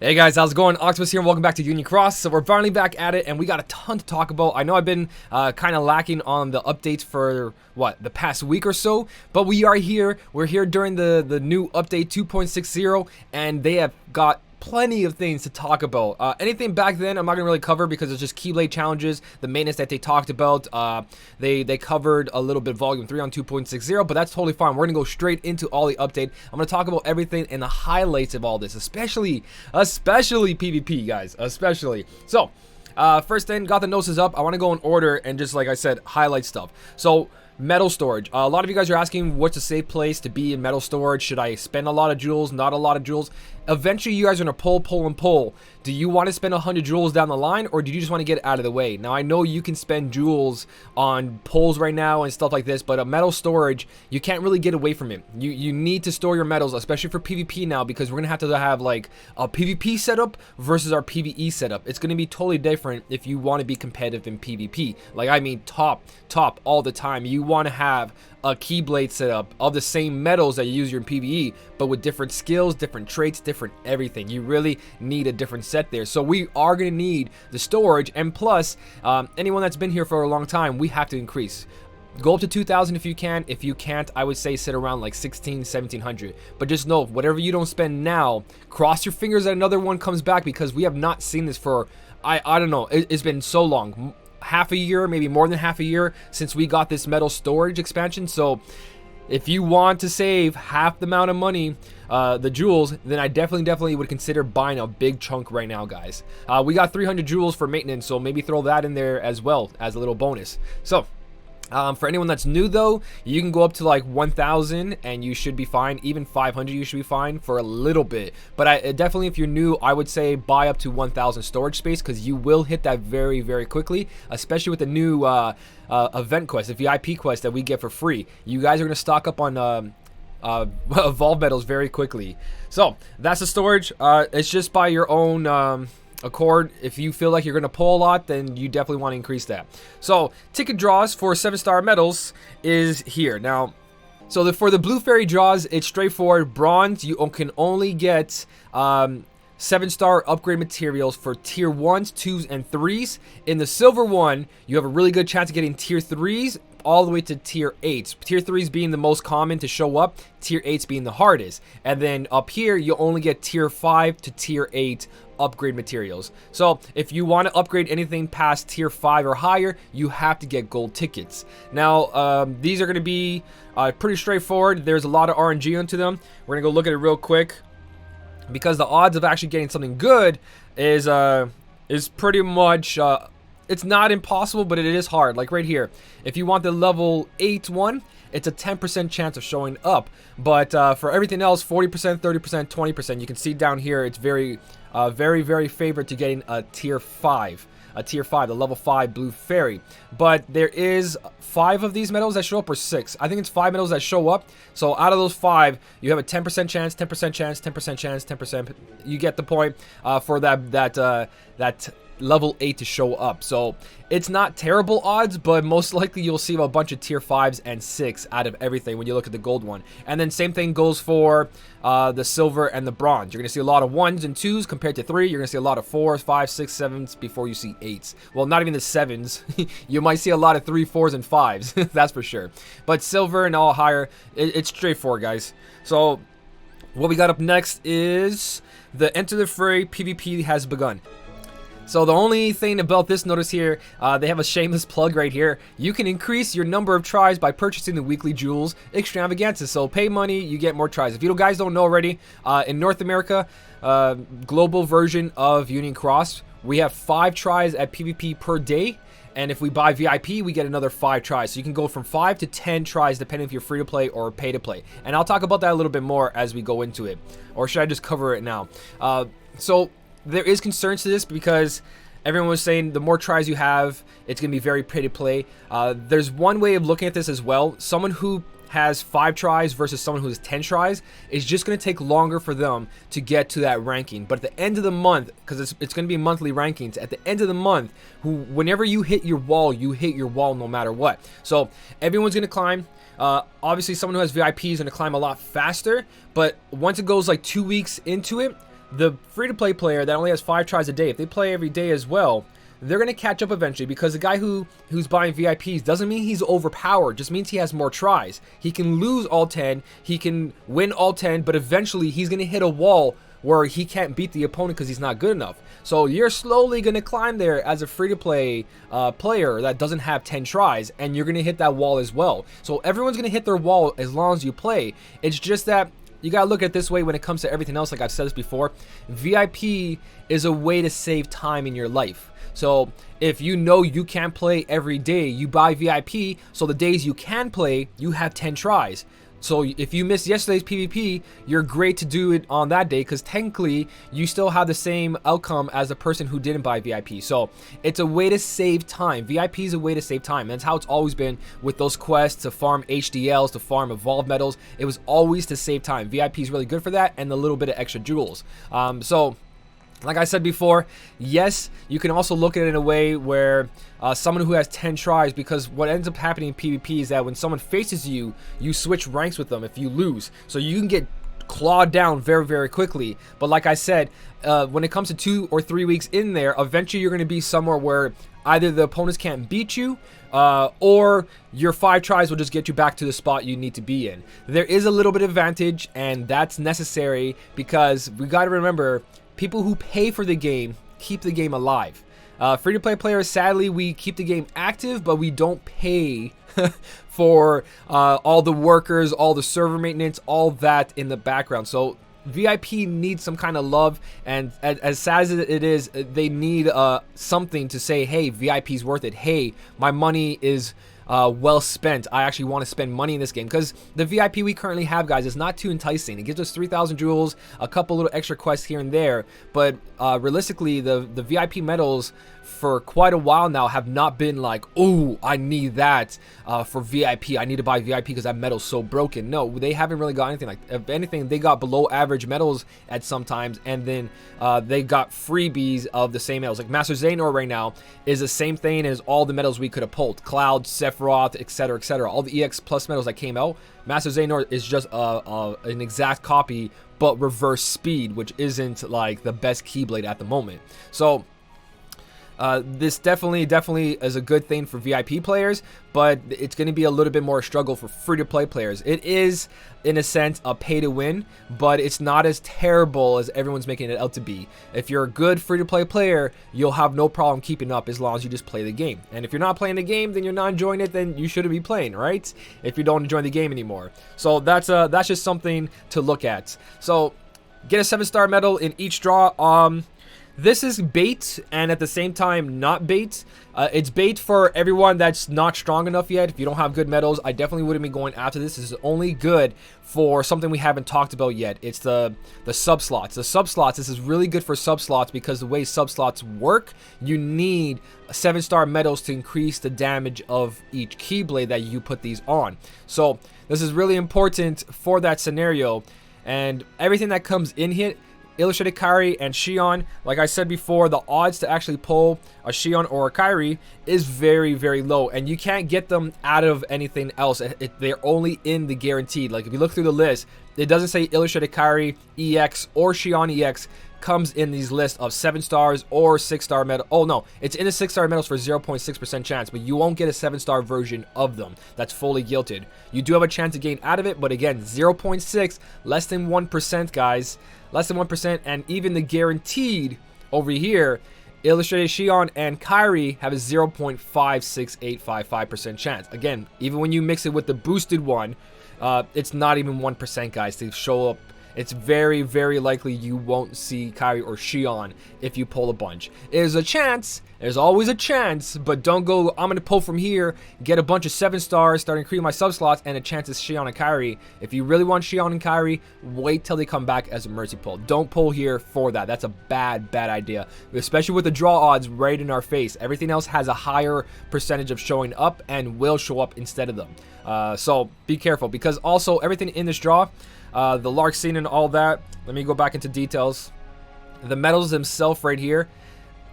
Hey guys, how's it going? Octopus here and welcome back to Union Cross. So we're finally back at it and we got a ton to talk about. I know I've been kind of lacking on the updates for, the past week or so. But we are here. We're here during the new update 2.60 and they have got plenty of things to talk about. Anything back then I'm not gonna really cover because it's just Keyblade challenges, the maintenance that they talked about. They covered a little bit volume 3 on 2.60, but that's totally fine. We're gonna go straight into all the update. I'm gonna talk about everything and the highlights of all this, especially PvP, guys, especially. So first thing, got the notices up. I want to go in order and just, like I said, highlight stuff. So metal storage. A lot of you guys are asking what's a safe place to be in metal storage. Should I spend a lot of jewels, not a lot of jewels? Eventually you guys are going to pull. Do you want to spend 100 jewels down the line, or do you just want to get it out of the way? Now I know you can spend jewels on pulls right now and stuff like this, but a metal storage, you can't really get away from it. You need to store your metals, especially for PvP now, because we're going to have like a PvP setup versus our PvE setup. It's going to be totally different if you want to be competitive in PvP. Like, I mean top all the time. You want to have a Keyblade setup of the same metals that you use in PvE, but with different skills, different traits, different everything. You really need a different set there. So we are going to need the storage, and plus, anyone that's been here for a long time, we have to increase. Go up to 2,000 if you can. If you can't, I would say sit around like 16, 1,700. But just know, whatever you don't spend now, cross your fingers that another one comes back, because we have not seen this for, I don't know, it's been so long. Half a year, maybe more than half a year since we got this metal storage expansion. So if you want to save half the amount of money, the jewels, then I definitely would consider buying a big chunk right now, guys. We got 300 jewels for maintenance, so maybe throw that in there as well as a little bonus. So for anyone that's new though, you can go up to like 1,000 and you should be fine. Even 500 you should be fine for a little bit. But definitely, if you're new, I would say buy up to 1,000 storage space, because you will hit that very quickly, especially with the new event quest, the VIP quest that we get for free. You guys are going to stock up on evolve metals very quickly. So that's the storage. It's just by your own accord. If you feel like you're going to pull a lot, then you definitely want to increase that. So ticket draws for 7-star medals is here. Now, so for the blue fairy draws, it's straightforward. Bronze, you can only get 7-star upgrade materials for tier 1s, 2s, and 3s. In the silver one, you have a really good chance of getting tier 3s all the way to tier 8s. Tier 3s being the most common to show up, tier 8s being the hardest. And then up here, you only get tier 5 to tier 8 upgrade materials. So if you want to upgrade anything past tier 5 or higher, you have to get gold tickets. Now, these are going to be pretty straightforward. There's a lot of RNG into them. We're going to go look at it real quick, because the odds of actually getting something good is pretty much it's not impossible, but it is hard. Like right here, if you want the level 8 one, it's a 10% chance of showing up. But for everything else, 40%, 30%, 20%. You can see down here, it's very favored to getting a tier 5. A tier 5, the level 5 blue fairy. But there is 5 of these medals that show up, or 6. I think it's 5 medals that show up. So out of those 5, you have a 10% chance, 10% chance, 10% chance, 10%. You get the point for that level 8 to show up. So it's not terrible odds, but most likely you'll see a bunch of tier 5s and 6 out of everything when you look at the gold one. And then same thing goes for the silver and the bronze. You're going to see a lot of 1s and 2s compared to 3. You're going to see a lot of 4s, 5s, 6s, 7s before you see 8s. Well, not even the 7s. You might see a lot of 3, 4s, and 5s. That's for sure. But silver and all higher, it's straightforward, guys. So what we got up next is the Enter the Fray PvP has begun. So the only thing about this, notice here, they have a shameless plug right here. You can increase your number of tries by purchasing the weekly jewels extravaganza. So pay money, you get more tries. If you guys don't know already, in North America, global version of Union Cross, we have 5 tries at PvP per day. And if we buy VIP, we get another 5 tries. So you can go from 5 to 10 tries depending if you're free to play or pay to play. And I'll talk about that a little bit more as we go into it. Or should I just cover it now? So there is concerns to this, because everyone was saying the more tries you have, it's going to be very pay to play. There's one way of looking at this as well. Someone who has 5 tries versus someone who has 10 tries is just going to take longer for them to get to that ranking. But at the end of the month, because it's going to be monthly rankings, at the end of the month, whenever you hit your wall no matter what. So everyone's going to climb. Obviously, someone who has VIP is going to climb a lot faster. But once it goes like 2 weeks into it, the free-to-play player that only has 5 tries a day, if they play every day as well, they're going to catch up eventually, because the guy who's buying VIPs doesn't mean he's overpowered, just means he has more tries. He can lose all 10, he can win all 10, but eventually he's going to hit a wall where he can't beat the opponent because he's not good enough. So you're slowly going to climb there as a free-to-play player that doesn't have 10 tries, and you're going to hit that wall as well. So everyone's going to hit their wall as long as you play. It's just that you got to look at it this way when it comes to everything else. Like I've said this before, VIP is a way to save time in your life. So if you know you can't play every day, you buy VIP, so the days you can play, you have 10 tries. So if you missed yesterday's PvP, you're great to do it on that day, because technically you still have the same outcome as the person who didn't buy VIP. So it's a way to save time. VIP is a way to save time. That's how it's always been with those quests to farm HDLs, to farm evolved medals. It was always to save time. VIP is really good for that, and a little bit of extra jewels. So like I said before, yes, you can also look at it in a way where someone who has 10 tries, because what ends up happening in PvP is that when someone faces you, you switch ranks with them if you lose. So you can get clawed down very, very quickly. But like I said, when it comes to 2 or 3 weeks in there, eventually you're going to be somewhere where either the opponents can't beat you, or your 5 tries will just get you back to the spot you need to be in. There is a little bit of advantage, and that's necessary, because we got to remember, people who pay for the game keep the game alive. Free-to-play players, sadly, we keep the game active, but we don't pay for all the workers, all the server maintenance, all that in the background. So VIP needs some kind of love, and as sad as it is, they need something to say, hey, VIP's worth it. Hey, my money is well spent. I actually want to spend money in this game, because the VIP we currently have, guys, is not too enticing. It gives us 3,000 jewels, a couple little extra quests here and there, but realistically, the VIP medals for quite a while now have not been like, oh, I need that for VIP. I need to buy VIP because that medal's so broken. No, they haven't really got anything. Like, if anything, they got below average medals at sometimes, and then they got freebies of the same medals. Like Master Xehanort right now is the same thing as all the medals we could have pulled. Cloud, Sephiroth, etc., etc. All the EX Plus medals that came out, Master Xehanort is just an exact copy, but reverse speed, which isn't like the best Keyblade at the moment. So this definitely is a good thing for VIP players, but it's going to be a little bit more struggle for free-to-play players. It is, in a sense, a pay-to-win, but it's not as terrible as everyone's making it out to be. If you're a good free-to-play player, you'll have no problem keeping up as long as you just play the game. And if you're not playing the game, then you're not enjoying it, then you shouldn't be playing, right? If you don't enjoy the game anymore. So that's just something to look at. So get a 7-star medal in each draw. This is bait, and at the same time not bait. It's bait for everyone that's not strong enough yet. If you don't have good medals, I definitely wouldn't be going after this. This is only good for something we haven't talked about yet. It's the sub slots. The sub slots, this is really good for sub slots, because the way sub slots work, you need 7-star medals to increase the damage of each Keyblade that you put these on. So this is really important for that scenario, and everything that comes in here, Illustrated Kairi and Xion, like I said before, the odds to actually pull a Xion or a Kairi is very, very low, and you can't get them out of anything else. They're only in the guaranteed. Like if you look through the list, it doesn't say Illustrated Kairi EX or Xion EX comes in these lists of 7 stars or 6-star medal. Oh no, it's in the 6-star medals for 0.6% chance, but you won't get a 7-star version of them. That's fully guilted. You do have a chance to gain out of it, but again, 0.6, less than 1%, guys. Less than 1%, and even the guaranteed over here, Illustrated Xion and Kairi have a 0.56855% chance. Again, even when you mix it with the boosted one, it's not even 1%, guys, to show up. It's very, very likely you won't see Kairi or Xion if you pull a bunch. There's a chance. There's always a chance, but don't go, I'm going to pull from here, get a bunch of 7 stars, start increasing my sub slots, and a chance is Xion and Kairi. If you really want Xion and Kairi, wait till they come back as a mercy pull. Don't pull here for that. That's a bad, bad idea, especially with the draw odds right in our face. Everything else has a higher percentage of showing up and will show up instead of them. So be careful, because also everything in this draw, the Lark scene and all that, let me go back into details. The medals themselves right here,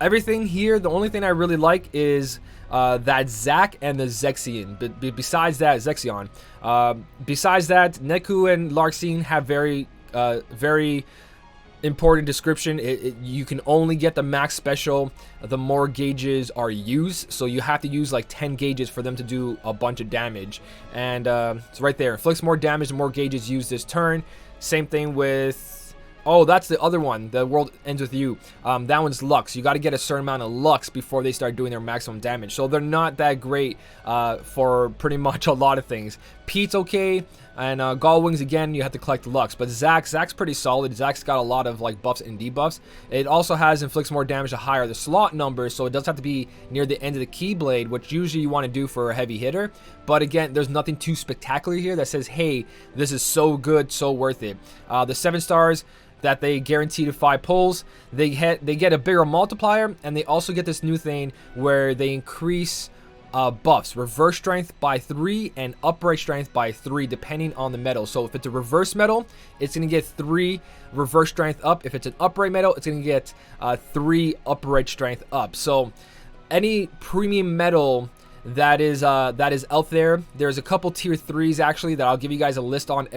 everything here, the only thing I really like is that Zack and the Zexion. But besides that, Zexion. Besides that, Neku and Lark scene have very important description. You can only get the max special the more gauges are used, so you have to use like 10 gauges for them to do a bunch of damage. And it's right there, inflicts more damage the more gauges used this turn. Same thing with, oh, that's the other one, the world ends with you. That one's Lux. You got to get a certain amount of Lux before they start doing their maximum damage, so they're not that great for pretty much a lot of things. Pete's okay, and Galwings, again, you have to collect Lux. But Zach's pretty solid. Zach's got a lot of like buffs and debuffs. It also has inflicts more damage the higher the slot number, so it does have to be near the end of the Keyblade, which usually you want to do for a heavy hitter. But again, there's nothing too spectacular here that says, hey, this is so good, so worth it. The 7 stars that they guarantee to 5 pulls, they get a bigger multiplier, and they also get this new thing where they increase buffs, reverse strength by 3 and upright strength by 3 depending on the metal. So if it's a reverse metal, it's going to get 3 reverse strength up. If it's an upright metal, it's going to get 3 upright strength up. So any premium metal that is out there, there's a couple tier 3s actually that I'll give you guys a list on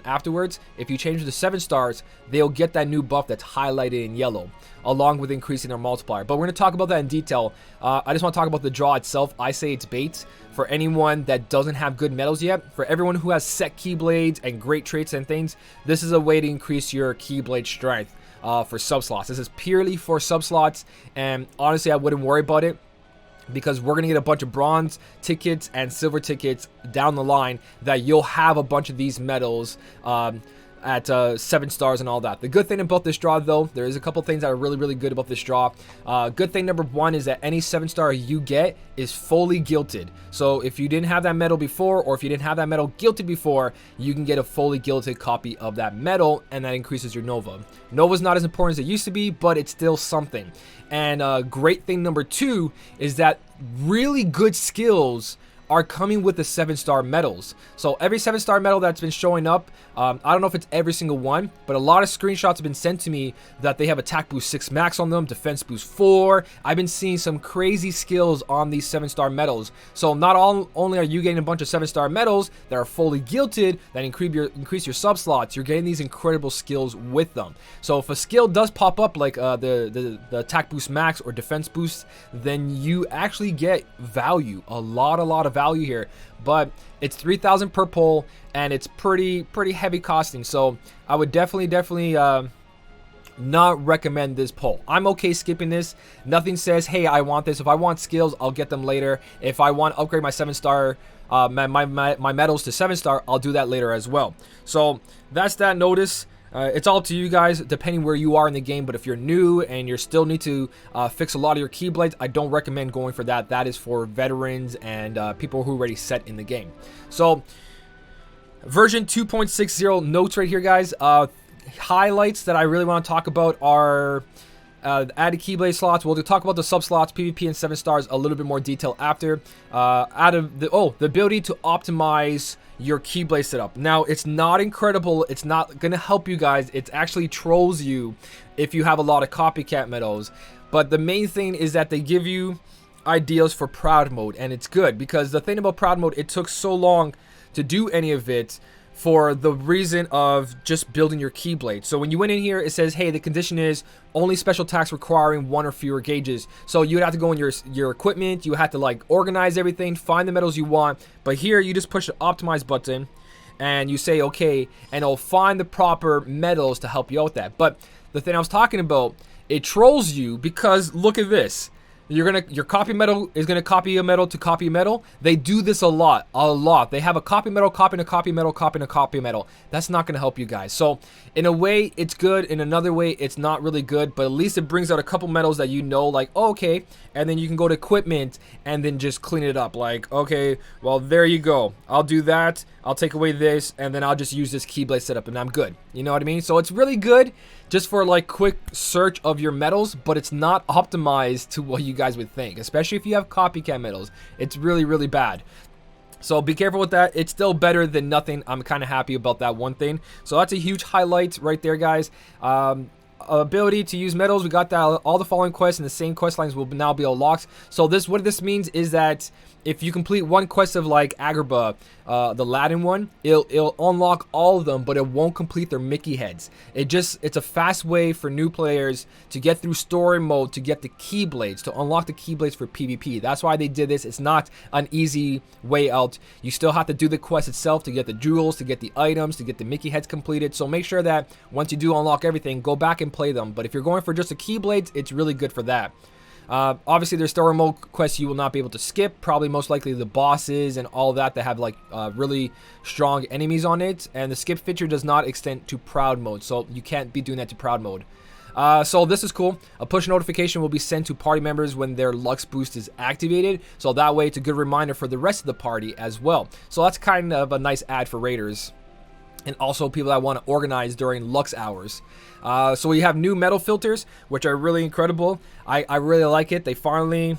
afterwards. If you change to 7 stars, they'll get that new buff that's highlighted in yellow, along with increasing their multiplier. But we're going to talk about that in detail. I just want to talk about the draw itself. I say it's bait for anyone that doesn't have good metals yet. For everyone who has set Keyblades and great traits and things, this is a way to increase your Keyblade strength for sub slots. This is purely for sub slots, and honestly, I wouldn't worry about it, because we're going to get a bunch of bronze tickets and silver tickets down the line that you'll have a bunch of these medals at 7 stars and all that. The good thing about this draw, though, there is a couple things that are really, really good about this draw. Good thing number 1 is that any 7 star you get is fully gilted. So if you didn't have that medal before, or if you didn't have that medal gilted before, you can get a fully gilted copy of that medal, and that increases your Nova. Nova's not as important as it used to be, but it's still something. And great thing number 2 is that really good skills are coming with the 7-star medals. So every 7-star medal that's been showing up, I don't know if it's every single one, but a lot of screenshots have been sent to me that they have attack boost 6 max on them, defense boost 4. I've been seeing some crazy skills on these 7-star medals. So not only are you getting a bunch of 7-star medals that are fully gilted, that increase your sub slots, you're getting these incredible skills with them. So if a skill does pop up like the attack boost max or defense boost, then you actually get value, a lot of value here. But it's 3,000 per pull, and it's pretty heavy costing, so I would definitely not recommend this pull. I'm okay skipping this. Nothing says, hey, I want this. If I want skills, I'll get them later. If I want to upgrade my 7-star my medals to 7-star, I'll do that later as well. So that's that notice. It's all up to you guys, depending where you are in the game. But if you're new and you still need to fix a lot of your Keyblades, I don't recommend going for that. That is for veterans and people who are already set in the game. So, version 2.60 notes right here, guys. Highlights that I really want to talk about are added Keyblade slots. We'll talk about the sub slots, PvP, and 7 stars a little bit more detail after. The ability to optimize your Keyblade setup. Now, it's not incredible. It's not gonna help you guys. It actually trolls you if you have a lot of copycat medals. But the main thing is that they give you ideas for proud mode, and it's good, because the thing about proud mode, it took so long to do any of it for the reason of just building your Keyblade. So when you went in here, it says, hey, the condition is only special attacks requiring 1 or fewer gauges. So you would have to go in your equipment, you have to like organize everything, find the medals you want. But here you just push the optimize button and you say okay, and it'll find the proper medals to help you out with that. But the thing I was talking about, it trolls you, because look at this. Your copy medal is gonna copy a medal to copy a medal. They do this a lot. They have a copy medal, copying a copy medal, copying a copy medal. That's not gonna help you guys. So in a way, it's good. In another way, it's not really good. But at least it brings out a couple medals that you know, like, oh, okay, and then you can go to equipment and then just clean it up. Like, okay, well, there you go. I'll do that. I'll take away this, and then I'll just use this Keyblade setup, and I'm good. You know what I mean? So it's really good just for like quick search of your medals, but it's not optimized to what you guys would think, especially if you have copycat medals. It's really bad. So be careful with that. It's still better than nothing. I'm kind of happy about that one thing. So that's a huge highlight right there, guys. ability to use medals. We got that. All the following quests and the same quest lines will now be unlocked. So what this means is that if you complete one quest of like Agrabah, the Latin one, it'll unlock all of them, but it won't complete their Mickey heads. It's a fast way for new players to get through story mode, to get the Keyblades, to unlock the Keyblades for PvP. That's why they did this. It's not an easy way out. You still have to do the quest itself to get the jewels, to get the items, to get the Mickey heads completed. So make sure that once you do unlock everything, go back and play them. But if you're going for just the Keyblades, it's really good for that. Obviously, there's story mode quests you will not be able to skip. Probably most likely the bosses and all that have like really strong enemies on it. And the skip feature does not extend to proud mode, so you can't be doing that to proud mode. So this is cool. A push notification will be sent to party members when their Lux boost is activated. So that way it's a good reminder for the rest of the party as well. So that's kind of a nice ad for raiders. And also people that want to organize during Lux hours. So we have new medal filters, which are really incredible. I really like it. They finally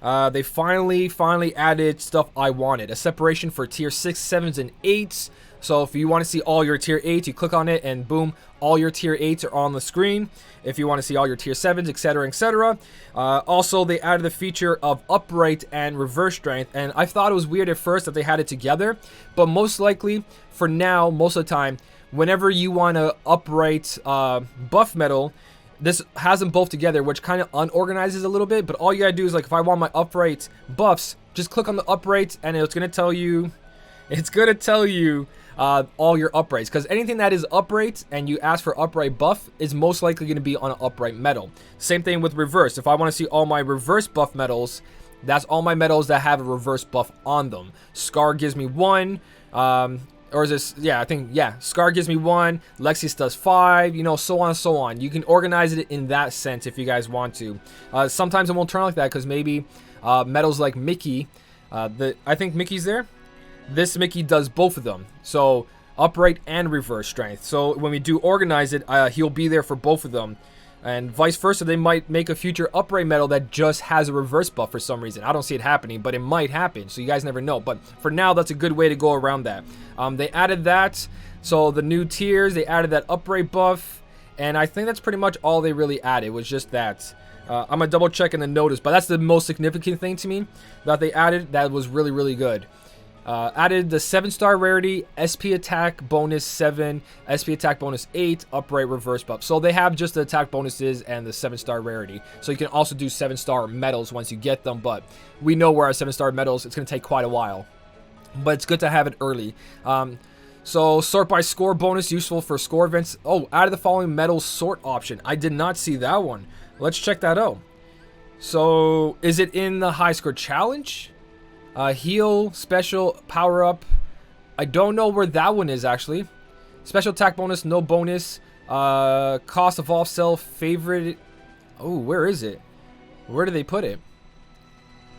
added stuff I wanted. A separation for tier 6, 7s, and 8s. So if you want to see all your tier 8s, you click on it and boom, all your tier 8s are on the screen. If you want to see all your tier 7s, etc., etc. Also, they added the feature of upright and reverse strength. And I thought it was weird at first that they had it together. But most likely, for now, most of the time, whenever you want to upright buff medal, this has them both together, which kind of unorganizes a little bit. But all you gotta do is, like, if I want my upright buffs, just click on the upright and it's gonna tell you all your uprights, because anything that is upright and you ask for upright buff is most likely going to be on an upright medal. Same thing with reverse. If I want to see all my reverse buff medals, that's all my medals that have a reverse buff on them. Scar gives me 1, or is this, yeah, Scar gives me 1, Lexus does 5, you know, so on and so on. You can organize it in that sense if you guys want to. Sometimes it won't turn like that because maybe medals like Mickey, I think Mickey's there. This Mickey does both of them, so upright and reverse strength. So when we do organize it, he'll be there for both of them, and vice versa. They might make a future upright medal that just has a reverse buff for some reason. I don't see it happening, but it might happen, so you guys never know. But for now, that's a good way to go around that. They added that, so the new tiers, they added that upright buff, and I think that's pretty much all they really added, was just that. I'm gonna double check in the notice, but that's the most significant thing to me that they added that was really, really good. Added the 7-star rarity, SP attack bonus 7, SP attack bonus 8, upright reverse buff. So they have just the attack bonuses and the 7-star rarity. So you can also do 7-star medals once you get them, but we know where our 7-star medals, it's going to take quite a while. But it's good to have it early. So sort by score bonus, useful for score events. Oh, added the following medal sort option. I did not see that one. Let's check that out. So is it in the high score challenge? Heal, special, power up. I don't know where that one is actually. Special attack bonus, no bonus. Cost of off self, favorite. Oh, where is it? Where do they put it?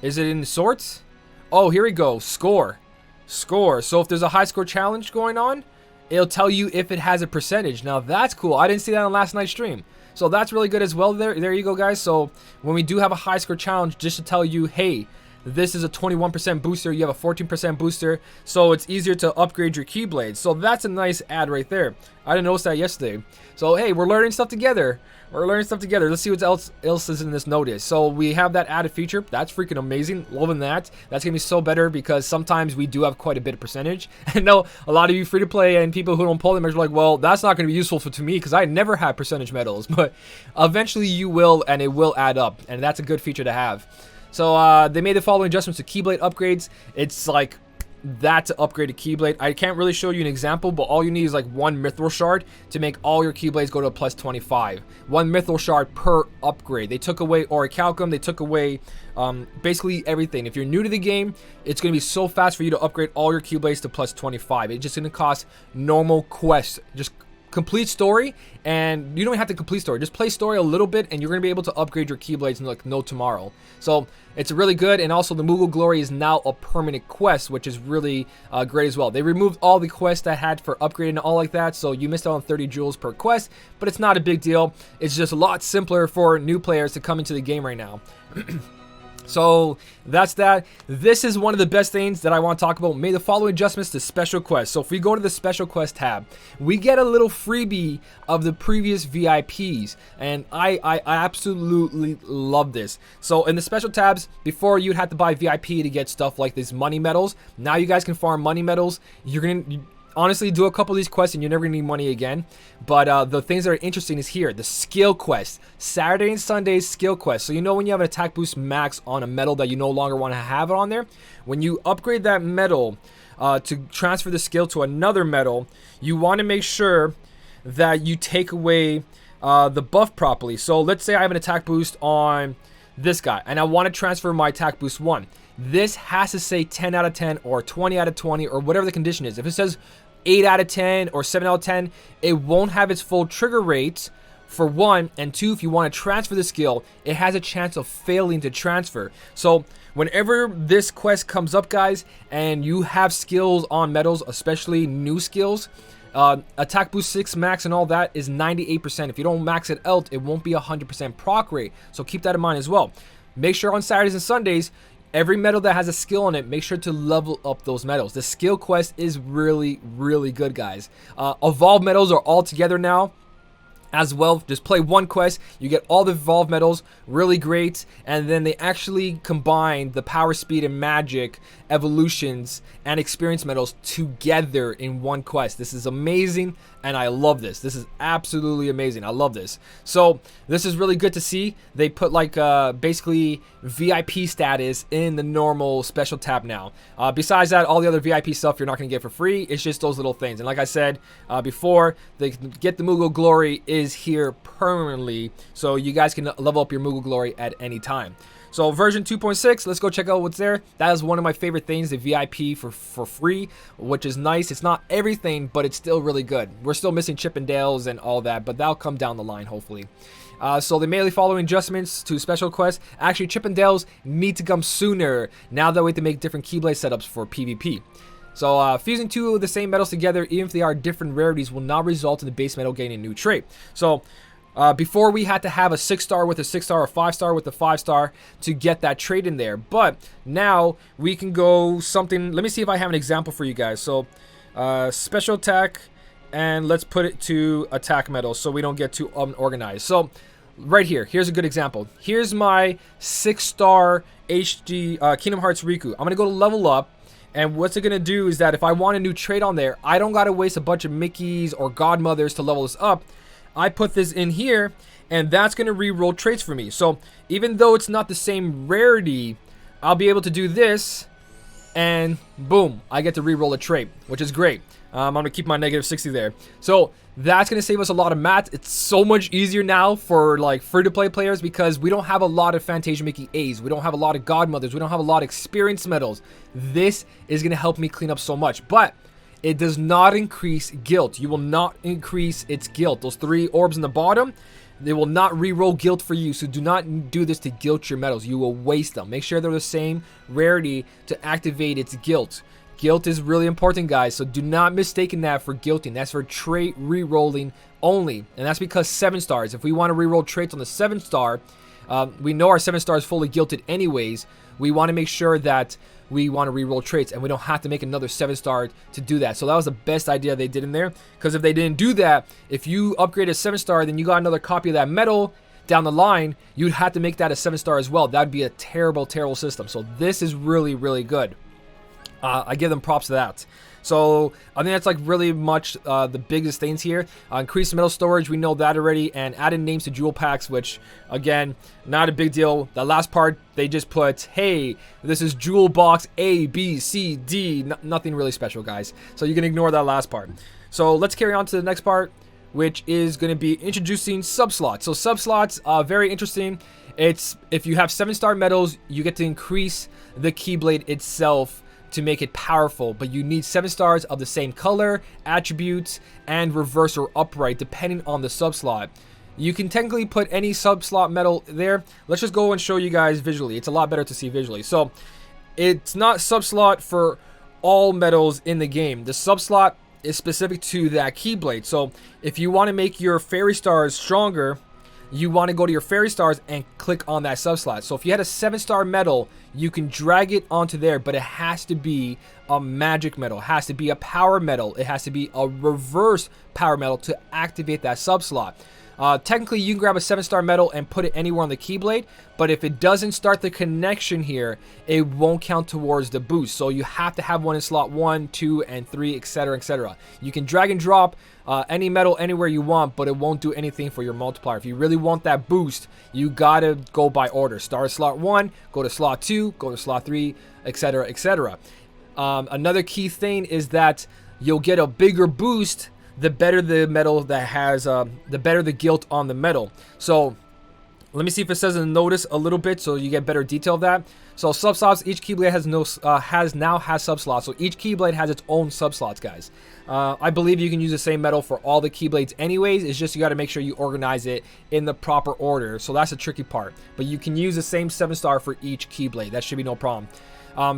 Is it in sorts? Oh, here we go. Score. Score. So if there's a high score challenge going on, it'll tell you if it has a percentage. Now that's cool. I didn't see that on last night's stream. So that's really good as well. There you go, guys. So when we do have a high score challenge, just to tell you, hey, this is a 21% booster. You have a 14% booster, so it's easier to upgrade your Keyblades. So that's a nice ad right there. I didn't notice that yesterday. So hey, we're learning stuff together. Let's see what else is in this notice. So we have that added feature. That's freaking amazing. Loving that. That's gonna be so better because sometimes we do have quite a bit of percentage. I know a lot of you free to play and people who don't pull them are like, well, that's not gonna be useful to me because I never had percentage medals. But eventually you will, and it will add up, and that's a good feature to have. So they made the following adjustments to Keyblade upgrades. It's like that to upgrade a Keyblade. I can't really show you an example, but all you need is like 1 Mithril Shard to make all your Keyblades go to a plus 25. 1 Mithril Shard per upgrade. They took away Orichalcum. They took away basically everything. If you're new to the game, it's going to be so fast for you to upgrade all your Keyblades to plus 25. It's just going to cost normal quests. Just complete story, and you don't have to complete story. Just play story a little bit, and you're going to be able to upgrade your Keyblades in like no tomorrow. So it's really good, and also the Moogle Glory is now a permanent quest, which is really great as well. They removed all the quests that had for upgrading and all like that, so you missed out on 30 jewels per quest, but it's not a big deal. It's just a lot simpler for new players to come into the game right now. So that's that. This is one of the best things that I want to talk about. Made the following adjustments to special quests. So if we go to the special quest tab, we get a little freebie of the previous VIPs, and I absolutely love this. So in the special tabs, before you'd have to buy VIP to get stuff like these money medals. Now you guys can farm money medals. You're gonna honestly do a couple of these quests and you're never gonna need money again. But the things that are interesting is here, the skill quest, Saturday and Sunday's skill quest. So you know when you have an attack boost max on a medal that you no longer want to have it on there, when you upgrade that medal to transfer the skill to another medal, you want to make sure that you take away the buff properly. So let's say I have an attack boost on this guy and I want to transfer my attack boost 1. This has to say 10 out of 10 or 20 out of 20 or whatever the condition is. If it says 8 out of 10 or 7 out of 10, it won't have its full trigger rate, for 1, and 2, if you want to transfer the skill, it has a chance of failing to transfer. So whenever this quest comes up, guys, and you have skills on medals, especially new skills, attack boost 6 max and all that is 98%. If you don't max it out, it won't be 100% proc rate. So keep that in mind as well. Make sure on Saturdays and Sundays, every medal that has a skill on it, make sure to level up those medals. The skill quest is really, really good, guys. Evolve medals are all together now as well. Just play one quest, you get all the evolve medals, really great. And then they actually combine the power, speed, and magic evolutions and experience medals together in one quest. This is amazing, and I love this. This is absolutely amazing. I love this. So this is really good to see. They put like basically VIP status in the normal special tab now. Besides that, all the other VIP stuff you're not going to get for free. It's just those little things. And like I said before, the Get the Moogle Glory is here permanently, so you guys can level up your Moogle Glory at any time. So version 2.6, let's go check out what's there. That is one of my favorite things, the VIP for free, which is nice. It's not everything, but it's still really good. We're still missing Chippendales and all that, but that'll come down the line, hopefully. So the immediately following adjustments to special quests. Actually, Chippendales need to come sooner, now that we have to make different Keyblade setups for PvP. So fusing two of the same metals together, even if they are different rarities, will not result in the base metal gaining a new trait. So before we had to have a 6-star with a 6-star or 5-star with a 5-star to get that trait in there. But now we can go something. Let me see if I have an example for you guys. So special attack, and let's put it to attack metal so we don't get too unorganized. So right here, here's a good example. Here's my 6-star HD Kingdom Hearts Riku. I'm going to go to level up. And what's it going to do is that if I want a new trait on there, I don't got to waste a bunch of Mickeys or Godmothers to level this up. I put this in here, and that's going to re-roll traits for me. So even though it's not the same rarity, I'll be able to do this, and boom, I get to re-roll a trait, which is great. I'm going to keep my negative 60 there. So that's going to save us a lot of math. It's so much easier now for like free-to-play players because we don't have a lot of Fantasia Mickey A's. We don't have a lot of Godmothers. We don't have a lot of experience medals. This is going to help me clean up so much. But it does not increase guilt. You will not increase its guilt. Those 3 orbs in the bottom, they will not re-roll guilt for you. So do not do this to guilt your medals. You will waste them. Make sure they're the same rarity to activate its guilt. Guilt is really important, guys. So do not mistake that for guilting. That's for trait re-rolling only. And that's because 7 stars. If we want to re-roll traits on the 7-star, we know our 7-star is fully guilted anyways. We want to make sure that we want to re-roll traits and we don't have to make another 7-star to do that. So that was the best idea they did in there, because if they didn't do that, if you upgrade a 7-star, then you got another copy of that medal down the line, you'd have to make that a 7-star as well. That'd be a terrible, terrible system. So this is really, really good. I give them props to that. So I think that's like really much the biggest things here. Increased metal storage, we know that already, and added names to jewel packs, which again, not a big deal. The last part, they just put, hey, this is jewel box A, B, C, D. Nothing really special, guys. So you can ignore that last part. So let's carry on to the next part, which is going to be introducing sub-slots. So sub-slots, very interesting. It's if you have 7-star medals, you get to increase the Keyblade itself to make it powerful, but you need 7 stars of the same color, attributes, and reverse or upright depending on the sub-slot. You can technically put any sub-slot medal there. Let's just go and show you guys visually. It's a lot better to see visually. So it's not sub-slot for all medals in the game. The sub-slot is specific to that Keyblade. So if you want to make your fairy stars stronger, you want to go to your fairy stars and click on that subslot. So if you had a 7-star medal, you can drag it onto there, but it has to be a magic medal. It has to be a power medal. It has to be a reverse power medal to activate that subslot. Technically, you can grab a 7-star medal and put it anywhere on the Keyblade, but if it doesn't start the connection here, it won't count towards the boost. So you have to have one in slot 1, 2, and 3, etc., etc. You can drag and drop any medal anywhere you want, but it won't do anything for your multiplier. If you really want that boost, you gotta go by order. Start at slot 1, go to slot 2, go to slot 3, etc., etc. Another key thing is that you'll get a bigger boost the better the medal that has, the better the gilt on the medal. So let me see if it says in the notice a little bit so you get better detail of that. So subslots, each Keyblade has subslots. So each Keyblade has its own subslots, guys. I believe you can use the same medal for all the Keyblades anyways. It's just you got to make sure you organize it in the proper order. So that's the tricky part. But you can use the same 7-star for each Keyblade. That should be no problem.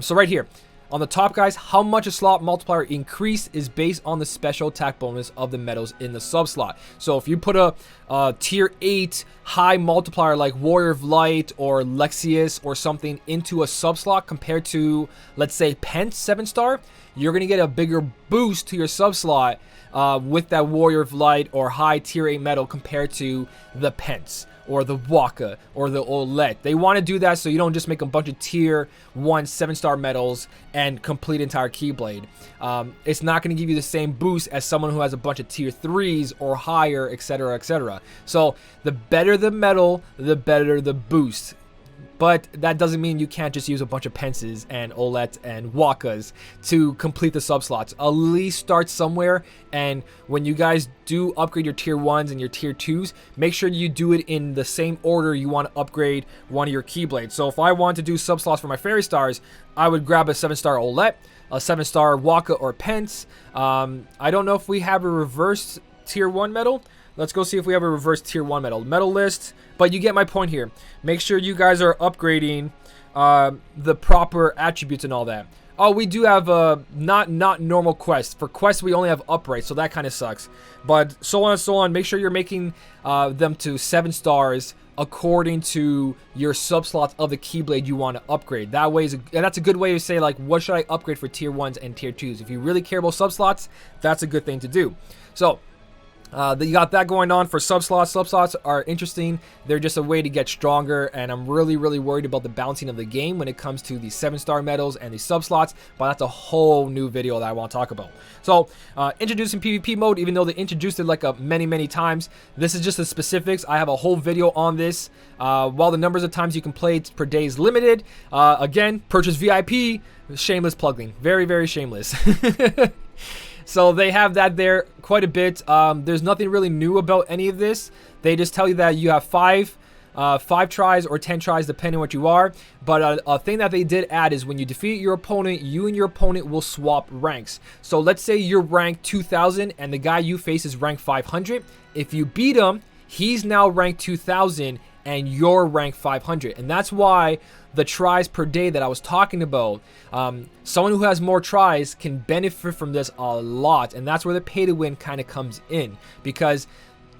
So right here. On the top, guys, how much a slot multiplier increase is based on the special attack bonus of the medals in the subslot. So if you put a tier 8 high multiplier like Warrior of Light or Lexius or something into a subslot compared to, let's say, Pence 7-star, you're going to get a bigger boost to your subslot with that Warrior of Light or high tier 8 medal compared to the Pence or the Waka or the Olette. They want to do that so you don't just make a bunch of tier 1 7-star medals and complete entire Keyblade. It's not going to give you the same boost as someone who has a bunch of tier 3s or higher, etc., etc. So the better the medal, the better the boost. But that doesn't mean you can't just use a bunch of Pences and Olette and Wakas to complete the subslots. At least start somewhere, and when you guys do upgrade your tier 1s and your tier 2s, make sure you do it in the same order you want to upgrade one of your Keyblades. So if I want to do subslots for my Fairy Stars, I would grab a 7-star Olette, a 7-star Waka or Pence. I don't know if we have a reverse tier 1 medal. Let's go see if we have a reverse tier 1 medal. Medal list, but you get my point here. Make sure you guys are upgrading the proper attributes and all that. Oh, we do have not normal quests. For quests, we only have upright, so that kind of sucks. But so on and so on. Make sure you're making them to 7 stars according to your subslots of the Keyblade you want to upgrade. That way and that's a good way to say, like, what should I upgrade for tier 1s and tier 2s? If you really care about subslots, that's a good thing to do. So you got that going on for subslots. Subslots are interesting. They're just a way to get stronger, and I'm really worried about the balancing of the game when it comes to the 7-star medals and the subslots, but that's a whole new video that I want to talk about. So introducing PvP mode, even though they introduced it like many times, this is just the specifics. I have a whole video on this. While the numbers of times you can play per day is limited, again, purchase VIP. Shameless plugging. Very shameless. So they have that there quite a bit. There's nothing really new about any of this. They just tell you that you have 5 tries or 10 tries depending on what you are. But a thing that they did add is when you defeat your opponent, you and your opponent will swap ranks. So let's say you're ranked 2000 and the guy you face is ranked 500. If you beat him, he's now ranked 2000 and you're ranked 500. And that's why the tries per day that I was talking about, someone who has more tries can benefit from this a lot. And that's where the pay to win kind of comes in, because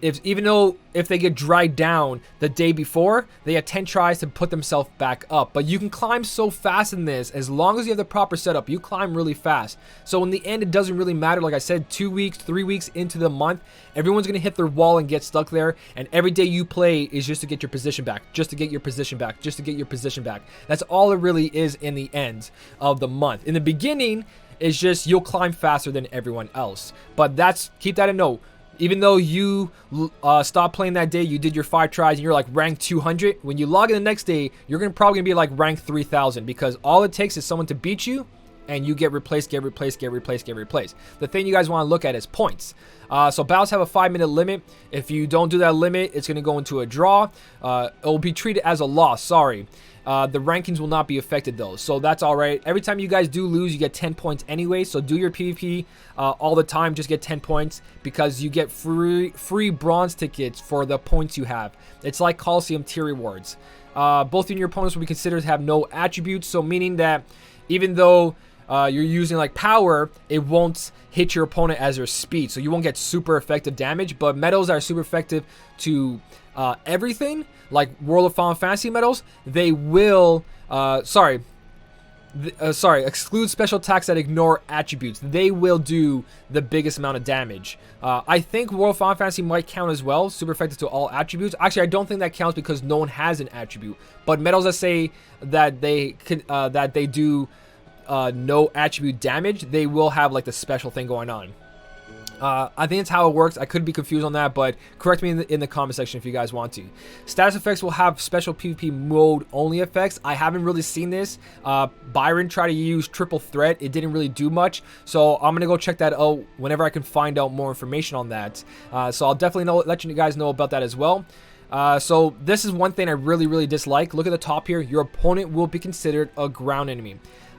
even though if they get dragged down the day before, they have 10 tries to put themselves back up. But you can climb so fast in this. As long as you have the proper setup, you climb really fast. So in the end, it doesn't really matter. Like I said, 2 weeks, 3 weeks into the month, everyone's going to hit their wall and get stuck there. And every day you play is just to get your position back, just to get your position back, just to get your position back. That's all it really is in the end of the month. In the beginning, it's just you'll climb faster than everyone else. But keep that in note. Even though you stopped playing that day, you did your 5 tries and you're like ranked 200. When you log in the next day, you're probably gonna be like ranked 3000, because all it takes is someone to beat you and you get replaced. The thing you guys want to look at is points. So battles have a 5-minute limit. If you don't do that limit, it's gonna go into a draw. It will be treated as a loss. Sorry. The rankings will not be affected though, so that's all right. Every time you guys do lose, you get 10 points anyway, so do your PvP all the time. Just get 10 points because you get free bronze tickets for the points you have. It's like Coliseum tier rewards. Both of your opponents will be considered to have no attributes, so meaning that even though you're using like power, it won't hit your opponent as your speed, so you won't get super effective damage. But medals that are super effective to everything, like World of Final Fantasy medals, they will exclude special attacks that ignore attributes. They will do the biggest amount of damage. I think World of Final Fantasy might count as well, super effective to all attributes. Actually, I don't think that counts because no one has an attribute. But medals that say that they do no attribute damage, they will have like the special thing going on. I think that's how it works. I could be confused on that, but correct me in the comment section if you guys want to. Status effects will have special PvP mode only effects. I haven't really seen this. Byron tried to use triple threat. It didn't really do much, so I'm gonna go check that out whenever I can find out more information on that. So I'll definitely let you guys know about that as well. So this is one thing I really dislike. Look at the top here. Your opponent will be considered a ground enemy.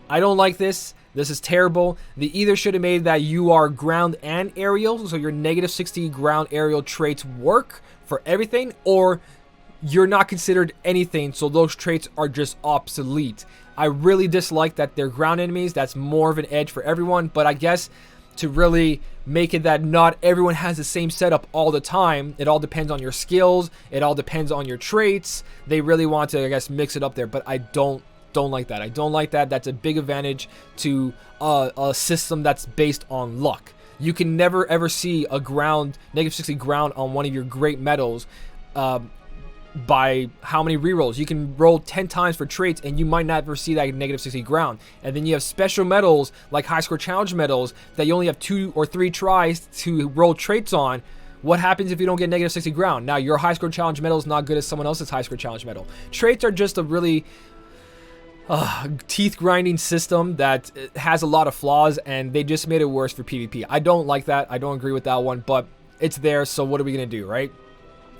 I don't like this. This is terrible. They either should have made that you are ground and aerial, so your -60 ground aerial traits work for everything, or you're not considered anything, so those traits are just obsolete. I really dislike that they're ground enemies. That's more of an edge for everyone, but I guess to really make it that not everyone has the same setup all the time, it all depends on your skills, it all depends on your traits. They really want to, I guess, mix it up there, but I don't like that. I don't like that. That's a big advantage to a system that's based on luck. You can never ever see a ground -60 ground on one of your great medals by how many rerolls. You can roll 10 times for traits and you might never see that -60 ground. And then you have special medals like high score challenge medals that you only have 2 or 3 tries to roll traits on. What happens if you don't get -60 ground? Now your high score challenge medal is not good as someone else's high score challenge medal. Traits are just a really teeth grinding system that has a lot of flaws, and they just made it worse for PvP. I don't like that. I don't agree with that one, but it's there, so what are we gonna do, right?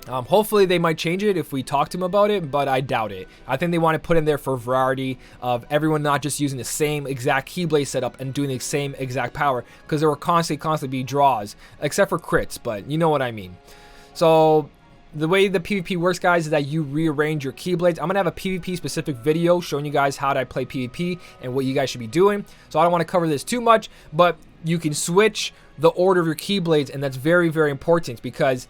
Hopefully they might change it if we talk to them about it, but I doubt it. I think they want to put in there for variety of everyone not just using the same exact Keyblade setup and doing the same exact power, because there will constantly be draws, except for crits, but you know what I mean. So the way the PvP works, guys, is that you rearrange your Keyblades. I'm going to have a PvP specific video showing you guys how to play PvP and what you guys should be doing. So I don't want to cover this too much, but you can switch the order of your Keyblades, and that's very important, because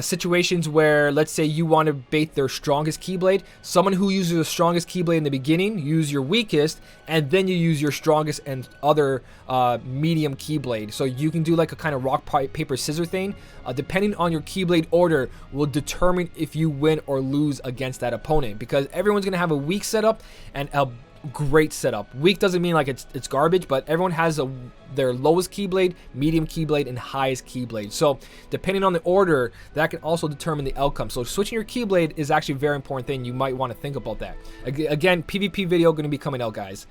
situations where, let's say you want to bait their strongest Keyblade, someone who uses the strongest Keyblade in the beginning, use your weakest, and then you use your strongest and other medium Keyblade. So you can do like a kind of rock, paper, scissors thing. Depending on your Keyblade order will determine if you win or lose against that opponent, because everyone's going to have a weak setup and a great setup. Weak doesn't mean like it's garbage, but everyone has their lowest Keyblade, medium Keyblade, and highest Keyblade. So depending on the order, that can also determine the outcome. So switching your Keyblade is actually a very important thing. You might want to think about that. Again, PvP video going to be coming out, guys.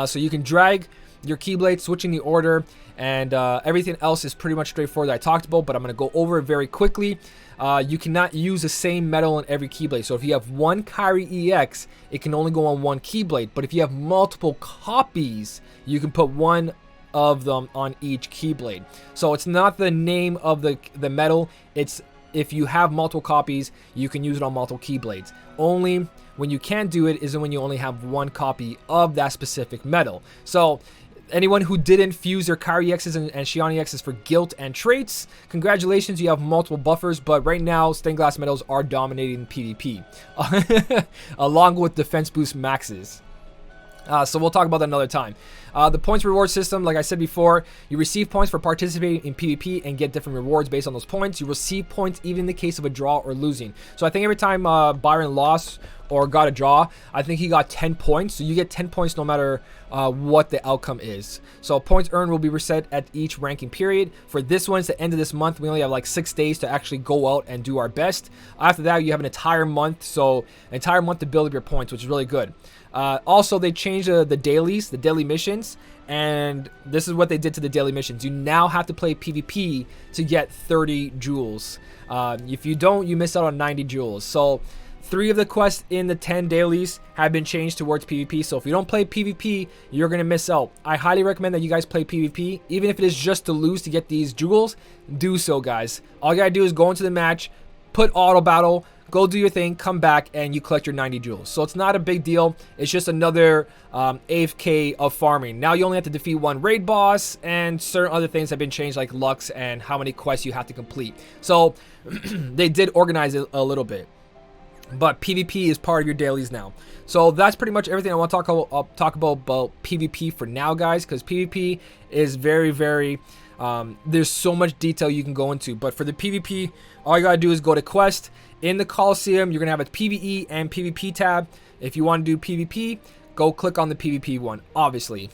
So you can drag your Keyblade, switching the order, and everything else is pretty much straightforward that I talked about, but I'm going to go over it very quickly. You cannot use the same medal on every Keyblade. So if you have one Kyrie EX, it can only go on one Keyblade. But if you have multiple copies, you can put one of them on each Keyblade. So it's not the name of the medal. It's if you have multiple copies, you can use it on multiple Keyblades. Only when you can't do it is when you only have one copy of that specific medal. So anyone who didn't fuse their Kyrie X's and Shioni X's for guilt and traits, congratulations, you have multiple buffers, but right now, stained glass medals are dominating PvP, along with defense boost maxes. So we'll talk about that another time. The points reward system, like I said before, you receive points for participating in PvP and get different rewards based on those points. You receive points even in the case of a draw or losing. So I think every time Byron lost or got a draw, I think he got 10 points. So you get 10 points no matter what the outcome is. So points earned will be reset at each ranking period. For this one, it's the end of this month. We only have like 6 days to actually go out and do our best. After that, you have an entire month. So an entire month to build up your points, which is really good. Also, they changed the dailies, the daily missions, and this is what they did to the daily missions. You now have to play PvP to get 30 jewels. If you don't, you miss out on 90 jewels. So 3 of the quests in the 10 dailies have been changed towards PvP. So if you don't play PvP, you're going to miss out. I highly recommend that you guys play PvP. Even if it is just to lose to get these jewels, do so, guys. All you got to do is go into the match, put auto battle, go do your thing, come back, and you collect your 90 jewels. So it's not a big deal. It's just another AFK of farming. Now you only have to defeat one raid boss, and certain other things have been changed, like Lux and how many quests you have to complete. So they did organize it a little bit. But PvP is part of your dailies now. So that's pretty much everything I want to talk about PvP for now, guys, because PvP is very, very... there's so much detail you can go into. But for the PvP, all you gotta do is go to quest. In the Coliseum, you're gonna have a PvE and PvP tab. If you want to do PvP, go click on the PvP one, obviously.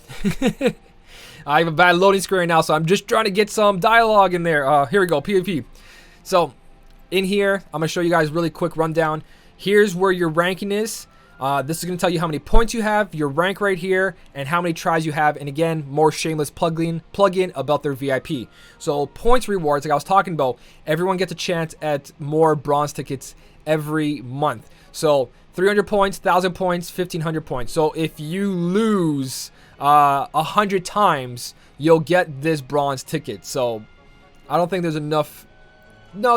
I have a bad loading screen right now, so I'm just trying to get some dialogue in there. Here we go, PvP. So in here, I'm gonna show you guys really quick rundown. Here's where your ranking is. This is going to tell you how many points you have, your rank right here, and how many tries you have. And again, more shameless plug-in about their VIP. So points rewards, like I was talking about, everyone gets a chance at more bronze tickets every month. So 300 points, 1,000 points, 1,500 points. So if you lose 100 times, you'll get this bronze ticket. So I don't think there's enough. No,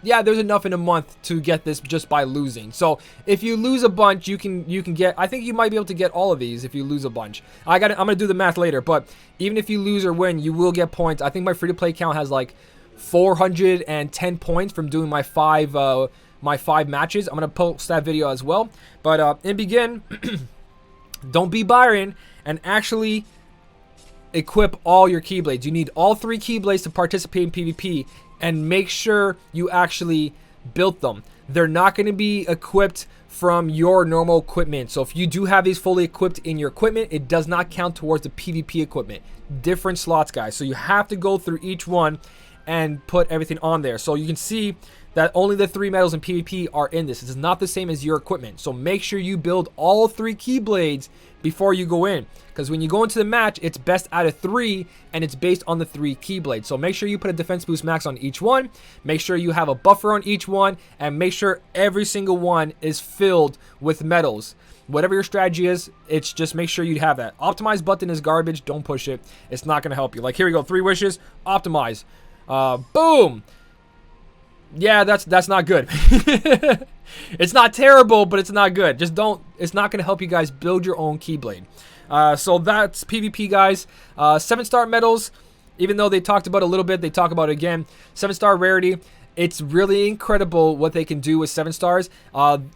yeah, there's enough in a month to get this just by losing. So if you lose a bunch, you can get, I think you might be able to get all of these if you lose a bunch. I'm gonna do the math later, but even if you lose or win, you will get points. I think my free-to-play account has like 410 points from doing my five matches. I'm gonna post that video as well. But in begin, don't be Byron and actually equip all your Keyblades. You need all 3 Keyblades to participate in PvP. And make sure you actually built them. They're not going to be equipped from your normal equipment. So if you do have these fully equipped in your equipment, it does not count towards the PvP equipment. Different slots, guys. So you have to go through each one and put everything on there. So you can see that only the 3 medals in PvP are in this. It's not the same as your equipment. So make sure you build all 3 Keyblades before you go in. Because when you go into the match, it's best out of 3, and it's based on the 3 Keyblades. So make sure you put a defense boost max on each one. Make sure you have a buffer on each one. And make sure every single one is filled with medals. Whatever your strategy is, it's just make sure you have that. Optimize button is garbage. Don't push it. It's not going to help you. Like, here we go. 3 wishes. Optimize. Boom. Yeah, that's not good. It's not terrible, but it's not good. Just don't, it's not going to help you guys build your own Keyblade. So that's PvP, guys. 7-star medals, even though they talked about it a little bit, they talk about it again. 7-star rarity. It's really incredible what they can do with 7 stars.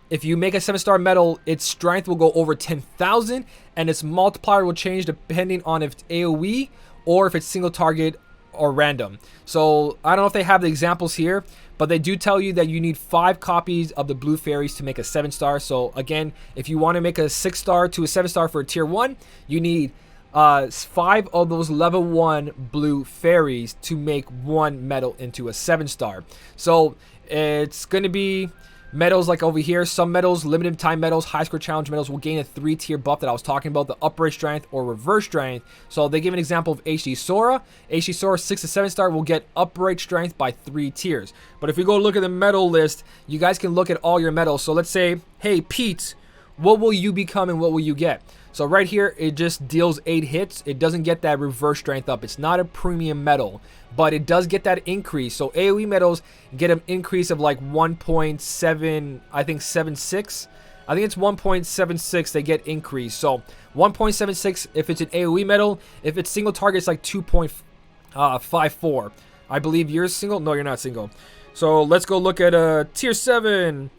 If you make a 7-star medal, its strength will go over 10,000, and its multiplier will change depending on if it's AoE or if it's single target or random. So I don't know if they have the examples here, but they do tell you that you need 5 copies of the blue fairies to make a 7-star. So again, if you want to make a 6-star to a 7-star for a tier 1, you need 5 of those level 1 blue fairies to make 1 medal into a 7-star. So it's going to be medals like over here. Some medals, limited time medals, high score challenge medals will gain a 3-tier buff that I was talking about, the upright strength or reverse strength. So they give an example of HD Sora. HD Sora 6 to 7-star will get upright strength by 3 tiers. But if we go look at the medal list, you guys can look at all your medals. So let's say, hey Pete, what will you become and what will you get? So right here, it just deals 8 hits. It doesn't get that reverse strength up. It's not a premium medal, but it does get that increase. So AoE medals get an increase of like 1.7, I think 76. I think it's 1.76 they get increase. So 1.76 if it's an AoE medal. If it's single target, it's like 2.54. I believe you're single. No, you're not single. So let's go look at a tier 7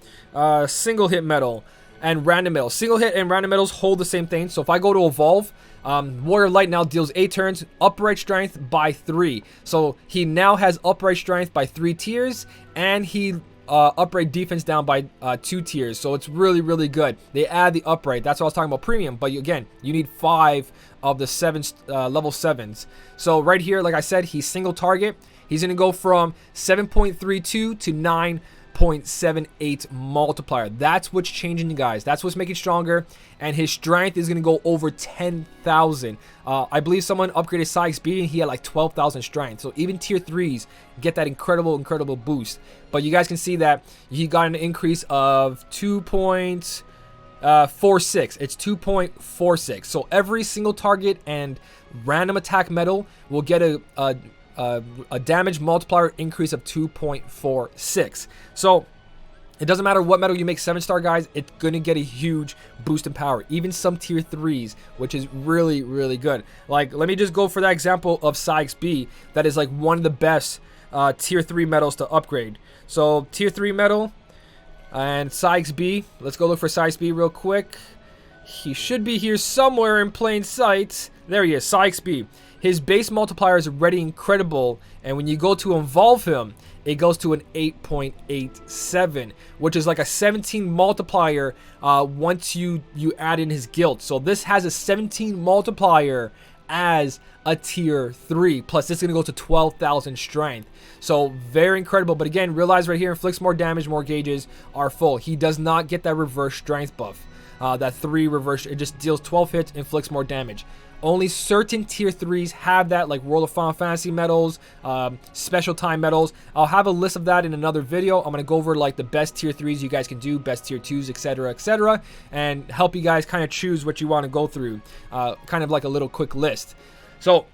single hit medal. And random medals. Single hit and random medals hold the same thing. So if I go to evolve, Warrior Light now deals 8 turns, upright strength by 3. So he now has upright strength by 3 tiers, and he upright defense down by 2 tiers. So it's really, really good. They add the upright. That's what I was talking about premium. But again, you need 5 of the 7 level 7s. So right here, like I said, he's single target. He's going to go from 7.32 to 9.78 multiplier. That's what's changing, you guys. That's what's making stronger. And his strength is going to go over 10,000. I believe someone upgraded Sykes beating. He had like 12,000 strength. So even tier 3s get that incredible boost. But you guys can see that he got an increase of 2.46. It's 2.46. So every single target and random attack medal will get a damage multiplier increase of 2.46. So It doesn't matter what medal you make 7-star, guys. It's going to get a huge boost in power. Even some tier 3s, which is really, really good. Like, let me just go for that example of Sykes B. That is like one of the best tier 3 medals to upgrade. So, tier 3 medal and Sykes B. Let's go look for Sykes B real quick. He should be here somewhere in plain sight. There he is, Sykes B. His base multiplier is already incredible. And when you go to evolve him, it goes to an 8.87, which is like a 17 multiplier once you add in his guild. So this has a 17 multiplier as a tier 3. Plus, this is going to go to 12,000 strength. So very incredible. But again, realize right here, inflicts more damage, more gauges are full. He does not get that reverse strength buff. That 3 reverse, it just deals 12 hits, inflicts more damage. Only certain tier 3s have that, like World of Final Fantasy medals, special time medals. I'll have a list of that in another video. I'm going to go over like the best tier 3s you guys can do, best tier 2s, etc., and help you guys kind of choose what you want to go through. Kind of like a little quick list. So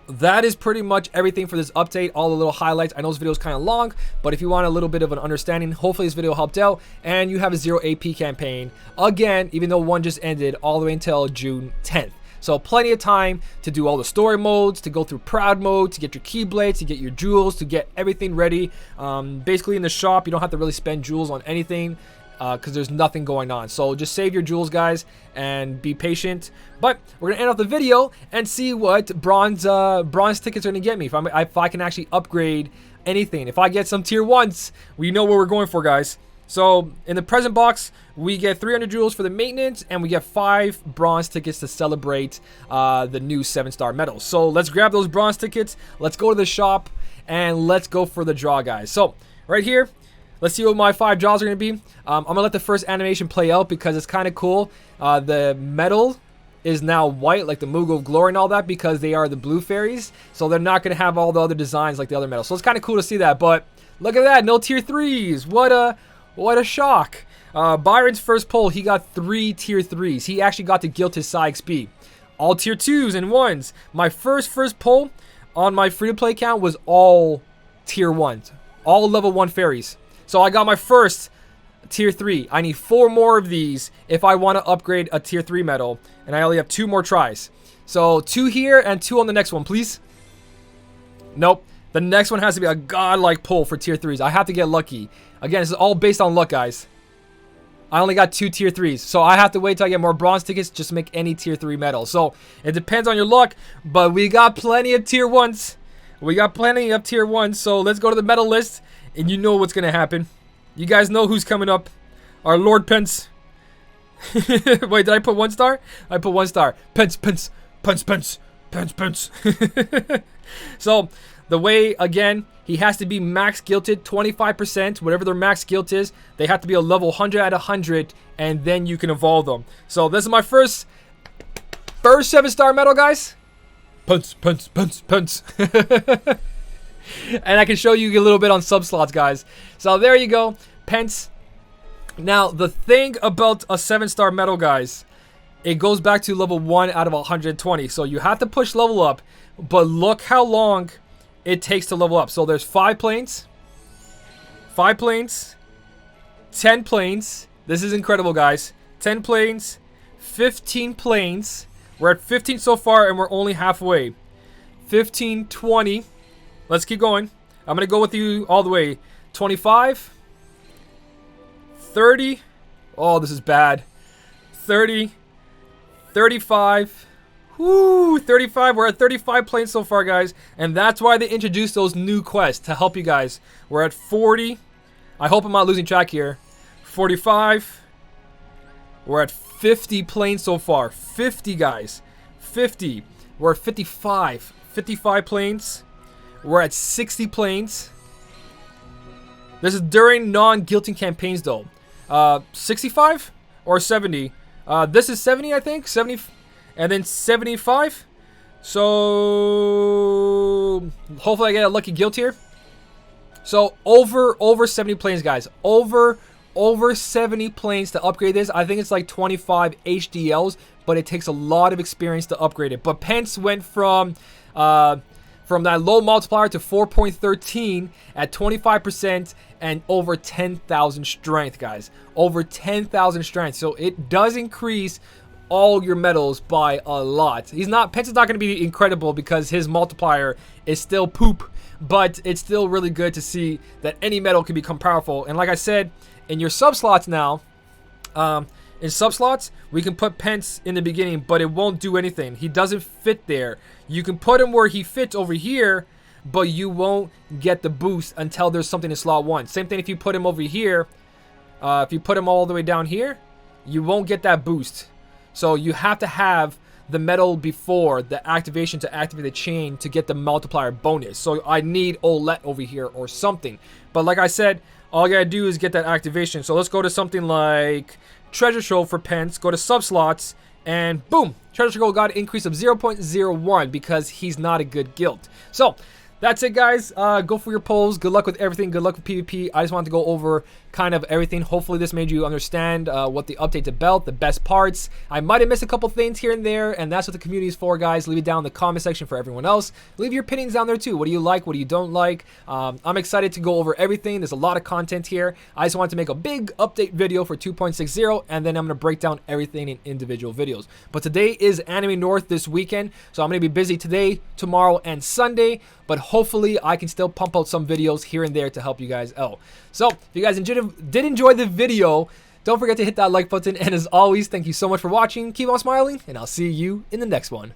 that is pretty much everything for this update, all the little highlights. I know this video is kind of long, but if you want a little bit of an understanding, hopefully this video helped out, and you have a 0 AP campaign, again, even though one just ended, all the way until June 10th. So plenty of time to do all the story modes, to go through proud mode, to get your keyblades, to get your jewels, to get everything ready. Basically in the shop, you don't have to really spend jewels on anything because there's nothing going on. So just save your jewels, guys, and be patient. But we're going to end off the video and see what bronze tickets are going to get me. If I can actually upgrade anything. If I get some tier 1s, we know what we're going for, guys. So in the present box, we get 300 jewels for the maintenance, and we get 5 bronze tickets to celebrate the new 7-star medals. So let's grab those bronze tickets. Let's go to the shop, and let's go for the draw, guys. So right here, let's see what my 5 draws are going to be. I'm going to let the first animation play out because it's kind of cool. The medal is now white, like the Moogle of Glory and all that, because they are the blue fairies. So they're not going to have all the other designs like the other medals. So it's kind of cool to see that. But look at that, no tier 3s. What a shock. Byron's first pull, he got 3 tier 3s. He actually got to guild his Sykes B. All tier 2s and 1s. My first pull on my free-to-play account was all tier 1s. All level 1 fairies. So I got my first tier 3. I need 4 more of these if I want to upgrade a tier 3 medal. And I only have 2 more tries. So 2 here and 2 on the next one, please. Nope. The next one has to be a godlike pull for tier 3s. I have to get lucky. Again, this is all based on luck, guys. I only got 2 tier 3s. So I have to wait till I get more bronze tickets just to make any tier 3 medal. So it depends on your luck. But we got plenty of tier 1s. We got plenty of tier 1s. So let's go to the medal list. And you know what's going to happen. You guys know who's coming up. Our Lord Pence. Wait, did I put 1 star? I put 1 star. Pence. So the way, again, he has to be max guilted 25%, whatever their max guilt is. They have to be a level 100 out of 100, and then you can evolve them. So this is my first 7-star medal, guys. Pence. And I can show you a little bit on sub slots, guys. So there you go, Pence. Now the thing about a 7-star medal, guys, it goes back to level 1 out of 120. So you have to push level up, but look how long it takes to level up. So there's 5 planes, 10 planes. This is incredible, guys. 10 planes, 15 planes. We're at 15 so far, and we're only halfway. 15, 20. Let's keep going. I'm going to go with you all the way. 25, 30. Oh, this is bad. 30, 35. Woo, 35. We're at 35 planes so far, guys. And that's why they introduced those new quests to help you guys. We're at 40. I hope I'm not losing track here. 45. We're at 50 planes so far. 50, guys. 50. We're at 55. 55 planes. We're at 60 planes. This is during non-guilting campaigns, though. 65 or 70. This is 70, I think. 70. And then 75. So hopefully I get a lucky guilt here. So over 70 planes, guys. Over 70 planes to upgrade this. I think it's like 25 HDLs, but it takes a lot of experience to upgrade it. But Pence went from that low multiplier to 4.13 at 25%, and over 10,000 strength, guys. Over 10,000 strength. So it does increase all your metals by a lot. Pence is not going to be incredible because his multiplier is still poop, but it's still really good to see that any metal can become powerful. And like I said, in your sub slots now, in sub slots, we can put Pence in the beginning, but it won't do anything. He doesn't fit there. You can put him where he fits over here, but you won't get the boost until there's something in slot 1. Same thing if you put him over here. If you put him all the way down here, you won't get that boost. So you have to have the metal before the activation to activate the chain to get the multiplier bonus. So I need Olet over here or something. But like I said, all you gotta do is get that activation. So let's go to something like Treasure Trove for Pence. Go to sub slots and boom, Treasure Trove got an increase of 0.01 because he's not a good guild. So that's it, guys. Go for your polls. Good luck with everything. Good luck with PvP. I just wanted to go over kind of everything. Hopefully this made you understand what the update to belt, the best parts. I might have missed a couple things here and there, and that's what the community is for, guys. Leave it down in the comment section for everyone else. Leave your opinions down there too. What do you like? What do you don't like? I'm excited to go over everything. There's a lot of content here. I just wanted to make a big update video for 2.60, and then I'm going to break down everything in individual videos. But today is Anime North this weekend, so I'm going to be busy today, tomorrow, and Sunday. But hopefully I can still pump out some videos here and there to help you guys out. So if you guys did enjoy the video, don't forget to hit that like button. And as always, thank you so much for watching. Keep on smiling, and I'll see you in the next one.